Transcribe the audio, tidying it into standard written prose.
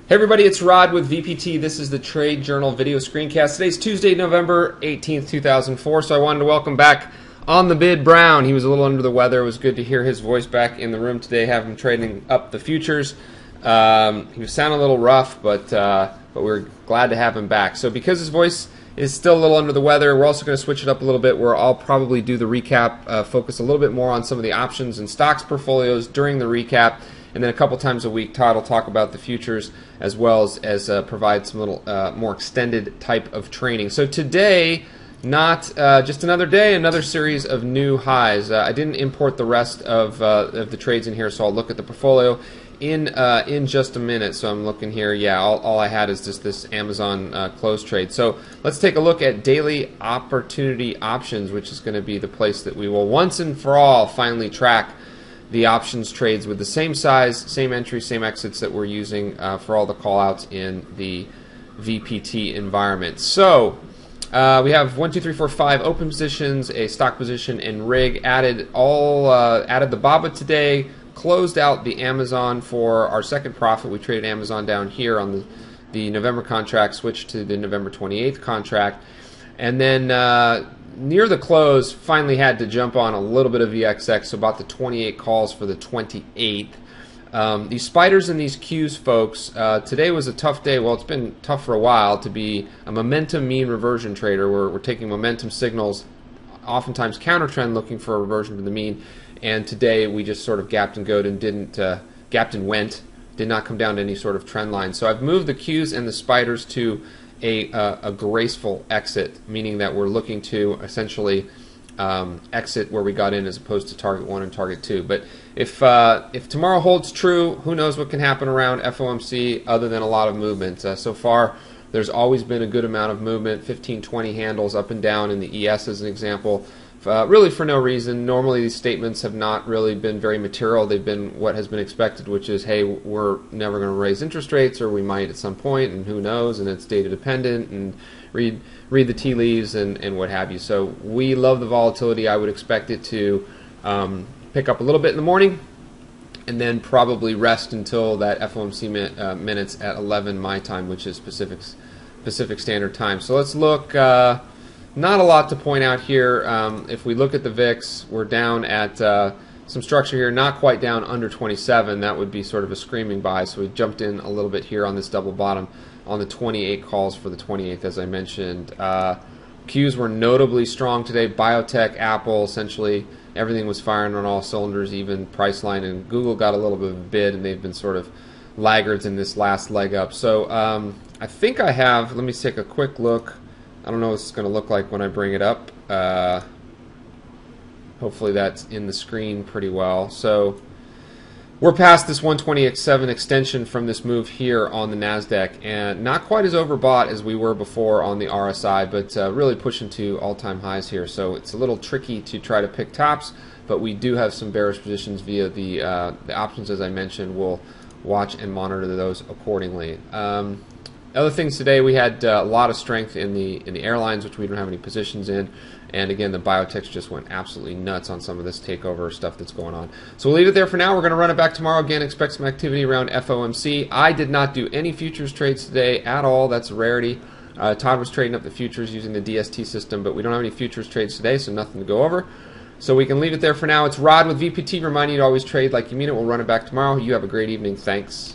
Hey everybody, it's Rod with VPT. This is the Trade Journal video screencast. Today's Tuesday, November 18th, 2004, so I wanted to welcome back On the Bid Brown. He was a little under the weather. It was good to hear his voice back in the room today, have him trading up the futures. He was sounding a little rough, but we're glad to have him back. So because his voice is still a little under the weather, we're also going to switch it up a little bit where I'll probably do the recap, focus a little bit more on some of the options and stocks portfolios during the recap. And then a couple times a week, Todd will talk about the futures as well as provide some little more extended type of training. So today, not just another day, another series of new highs. I didn't import the rest of the trades in here, so I'll look at the portfolio in just a minute. So I'm looking here. Yeah, all I had is just this Amazon close trade. So let's take a look at daily opportunity options, which is going to be the place that we will once and for all finally track the options trades with the same size, same entry, same exits that we're using for all the callouts in the VPT environment. So we have 1, 2, 3, 4, 5 open positions, a stock position, and rig. Added the BABA today. Closed out the Amazon for our second profit. We traded Amazon down here on the November contract, switched to the November 28th contract, and then near the close, finally had to jump on a little bit of VXX, so about the 28 calls for the 28th. These spiders and these Qs, folks, today was a tough day. Well, it's been tough for a while to be a momentum mean reversion trader. We're taking momentum signals, oftentimes counter trend, looking for a reversion to the mean. And today we just sort of gapped and goed and gapped and went, did not come down to any sort of trend line. So I've moved the Qs and the spiders to a graceful exit, meaning that we're looking to essentially exit where we got in as opposed to target 1 and target 2. But if tomorrow holds true, who knows what can happen around FOMC other than a lot of movement. So far, there's always been a good amount of movement, 15, 20 handles up and down in the ES as an example. Really for no reason. Normally these statements have not really been very material. They've been what has been expected, which is, hey, we're never going to raise interest rates, or we might at some point, and who knows, and it's data dependent, and read the tea leaves and what have you. So we love the volatility. I would expect it to pick up a little bit in the morning and then probably rest until that FOMC minutes at 11 my time, which is Pacific Standard Time. So let's look. Not a lot to point out here. If we look at the VIX, we're down at some structure here, not quite down under 27. That would be sort of a screaming buy. So we jumped in a little bit here on this double bottom on the 28 calls for the 28th, as I mentioned. Qs were notably strong today. Biotech, Apple, essentially everything was firing on all cylinders, even Priceline, and Google got a little bit of a bid, and they've been sort of laggards in this last leg up. So I think I have, let me take a quick look. I don't know what it's going to look like when I bring it up. Hopefully that's in the screen pretty well. So we're past this 120x7 extension from this move here on the NASDAQ, and not quite as overbought as we were before on the RSI, but really pushing to all-time highs here. So it's a little tricky to try to pick tops, but we do have some bearish positions via the options, as I mentioned. We'll watch and monitor those accordingly. Other things today, we had a lot of strength in the airlines, which we don't have any positions in, and again, the biotechs just went absolutely nuts on some of this takeover stuff that's going on. So we'll leave it there for now. We're going to run it back tomorrow. Again, expect some activity around FOMC. I did not do any futures trades today at all. That's a rarity. Todd was trading up the futures using the DST system, but we don't have any futures trades today, so nothing to go over. So we can leave it there for now. It's Rod with VPT, reminding you to always trade like you mean it. We'll run it back tomorrow. You have a great evening. Thanks.